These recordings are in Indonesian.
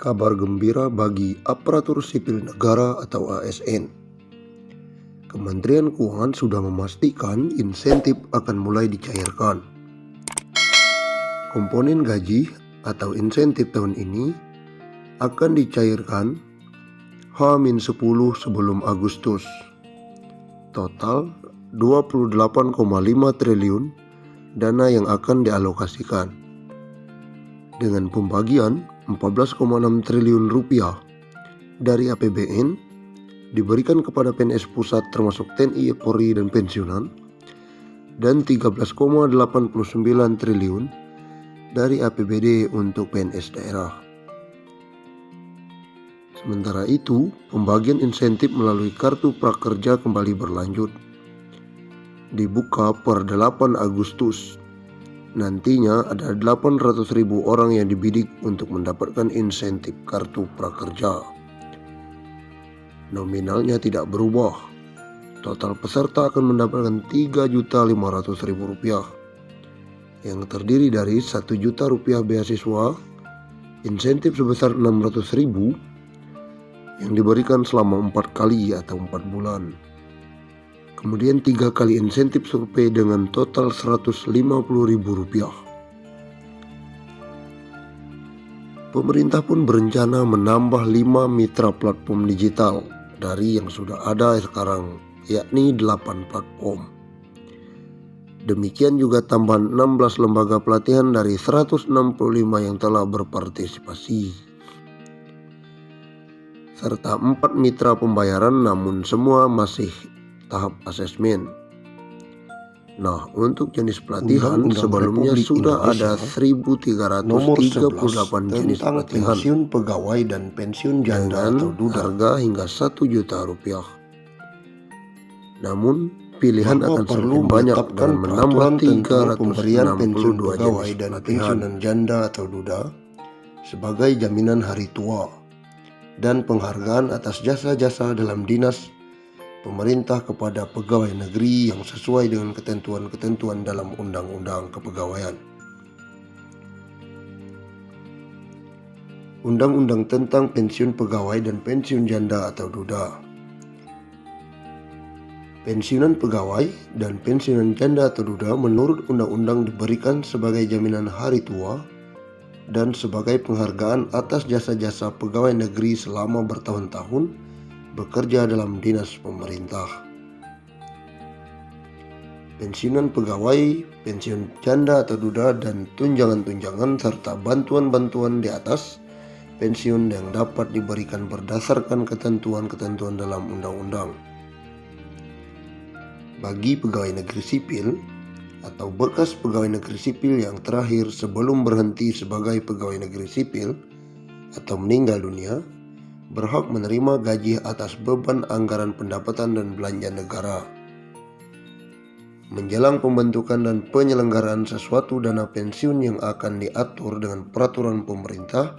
Kabar gembira bagi aparatur sipil negara atau ASN. Kementerian Keuangan sudah memastikan insentif akan mulai dicairkan. Komponen gaji atau insentif tahun ini akan dicairkan H-10 sebelum Agustus. Total 28,5 triliun dana yang akan dialokasikan. Dengan pembagian 14,6 triliun rupiah dari APBN diberikan kepada PNS pusat termasuk TNI, Polri, dan pensiunan, dan 13,89 triliun dari APBD untuk PNS daerah. Sementara itu, pembagian insentif melalui kartu prakerja kembali berlanjut. Dibuka per 8 Agustus. Nantinya ada 800.000 orang yang dibidik untuk mendapatkan insentif kartu prakerja. Nominalnya tidak berubah. Total peserta akan mendapatkan Rp3.500.000 yang terdiri dari Rp1 juta beasiswa, insentif sebesar Rp600.000 yang diberikan selama 4 kali atau 4 bulan. Kemudian 3 kali insentif survei dengan total Rp150.000. Pemerintah pun berencana menambah 5 mitra platform digital dari yang sudah ada sekarang, yakni 8 platform. Demikian juga tambahan 16 lembaga pelatihan dari 165 yang telah berpartisipasi. Serta 4 mitra pembayaran, namun semua masih tahap asesmen. Nah, untuk jenis pelatihan sebelumnya sudah ada 1.338 jenis pelatihan pensiun pegawai dan pensiun janda atau duda harga hingga Rp1 juta. Namun pilihan akan semakin banyak dan menambah 362 jenis dan pensiun dan janda atau duda sebagai jaminan hari tua dan penghargaan atas jasa-jasa dalam dinas pemerintah kepada pegawai negeri yang sesuai dengan ketentuan-ketentuan dalam Undang-Undang Kepegawaian. Undang-Undang tentang pensiun pegawai dan pensiun janda atau duda. Pensiunan pegawai dan pensiunan janda atau duda menurut undang-undang diberikan sebagai jaminan hari tua dan sebagai penghargaan atas jasa-jasa pegawai negeri selama bertahun-tahun bekerja dalam dinas pemerintah. Pensiunan pegawai, pensiun janda atau duda, dan tunjangan-tunjangan serta bantuan-bantuan di atas pensiun yang dapat diberikan berdasarkan ketentuan-ketentuan dalam undang-undang. Bagi pegawai negeri sipil atau bekas pegawai negeri sipil yang terakhir sebelum berhenti sebagai pegawai negeri sipil atau meninggal dunia, berhak menerima gaji atas beban anggaran pendapatan dan belanja negara. Menjelang pembentukan dan penyelenggaraan sesuatu dana pensiun yang akan diatur dengan peraturan pemerintah,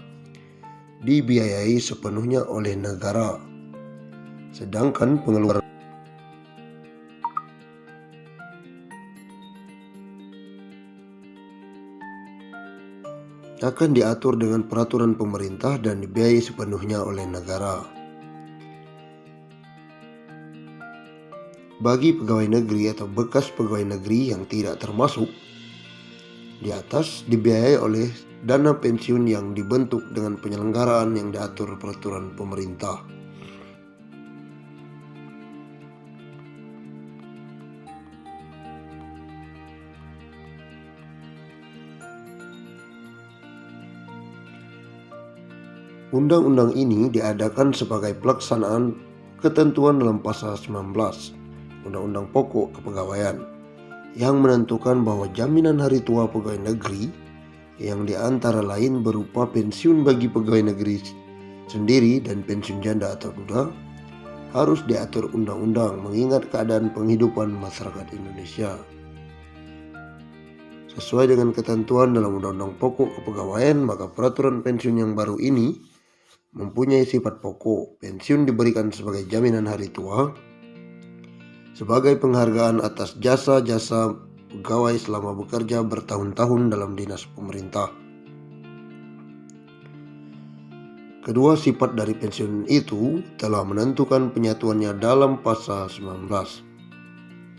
dibiayai sepenuhnya oleh negara. Sedangkan pengeluaran akan diatur dengan peraturan pemerintah dan dibiayai sepenuhnya oleh negara. Bagi pegawai negeri atau bekas pegawai negeri yang tidak termasuk di atas, dibiayai oleh dana pensiun yang dibentuk dengan penyelenggaraan yang diatur peraturan pemerintah. Undang-undang ini diadakan sebagai pelaksanaan ketentuan dalam pasal 19 Undang-Undang Pokok Kepegawaian yang menentukan bahwa jaminan hari tua pegawai negeri yang diantara lain berupa pensiun bagi pegawai negeri sendiri dan pensiun janda atau duda harus diatur undang-undang mengingat keadaan penghidupan masyarakat Indonesia. Sesuai dengan ketentuan dalam Undang-Undang Pokok Kepegawaian, maka peraturan pensiun yang baru ini mempunyai sifat pokok. Pensiun diberikan sebagai jaminan hari tua, sebagai penghargaan atas jasa-jasa pegawai selama bekerja bertahun-tahun dalam dinas pemerintah. Kedua sifat dari pensiun itu telah menentukan penyatuannya dalam pasal 19.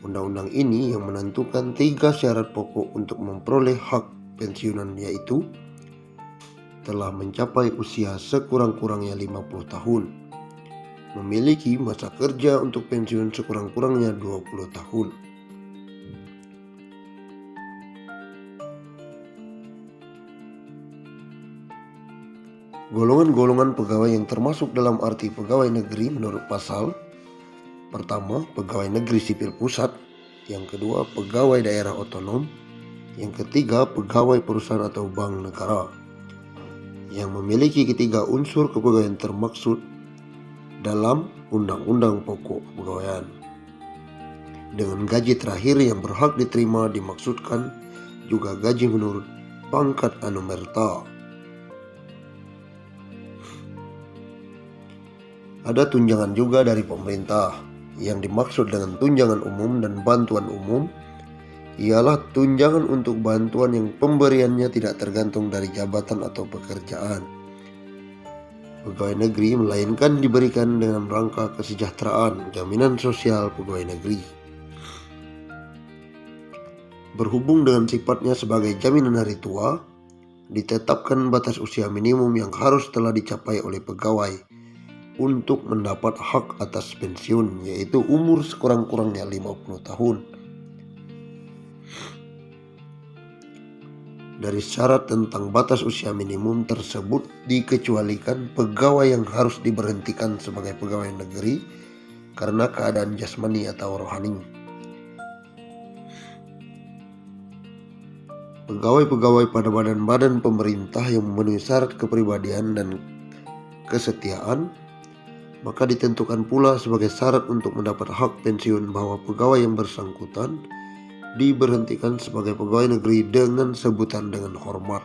Undang-undang ini yang menentukan 3 syarat pokok untuk memperoleh hak pensiunan, yaitu telah mencapai usia sekurang-kurangnya 50 tahun, memiliki masa kerja untuk pensiun sekurang-kurangnya 20 tahun. Golongan-golongan pegawai yang termasuk dalam arti pegawai negeri menurut pasal: pertama, pegawai negeri sipil pusat; yang kedua, pegawai daerah otonom; yang ketiga, pegawai perusahaan atau bank negara, yang memiliki ketiga unsur kepegawaian termaksud dalam Undang-Undang Pokok Kepegawaian. Dengan gaji terakhir yang berhak diterima dimaksudkan juga gaji menurut pangkat anumerta. Ada tunjangan juga dari pemerintah. Yang dimaksud dengan tunjangan umum dan bantuan umum ialah tunjangan untuk bantuan yang pemberiannya tidak tergantung dari jabatan atau pekerjaan pegawai negeri, melainkan diberikan dengan rangka kesejahteraan jaminan sosial pegawai negeri. Berhubung dengan sifatnya sebagai jaminan hari tua, ditetapkan batas usia minimum yang harus telah dicapai oleh pegawai untuk mendapat hak atas pensiun, yaitu umur sekurang-kurangnya 50 tahun. Dari syarat tentang batas usia minimum tersebut dikecualikan pegawai yang harus diberhentikan sebagai pegawai negeri karena keadaan jasmani atau rohani. Pegawai-pegawai pada badan-badan pemerintah yang memenuhi syarat kepribadian dan kesetiaan, maka ditentukan pula sebagai syarat untuk mendapat hak pensiun bahwa pegawai yang bersangkutan diberhentikan sebagai pegawai negeri dengan sebutan dengan hormat.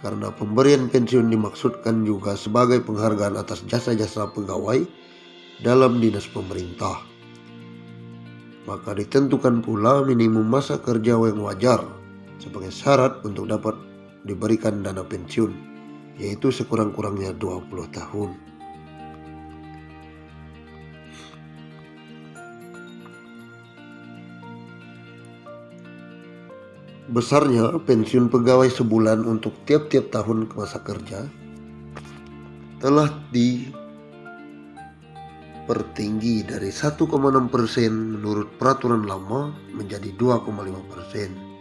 Karena pemberian pensiun dimaksudkan juga sebagai penghargaan atas jasa-jasa pegawai dalam dinas pemerintah, maka ditentukan pula minimum masa kerja yang wajar sebagai syarat untuk dapat diberikan dana pensiun, yaitu sekurang-kurangnya 20 tahun. Besarnya pensiun pegawai sebulan untuk tiap-tiap tahun masa kerja telah dipertinggi dari 1,6% menurut peraturan lama menjadi 2,5%.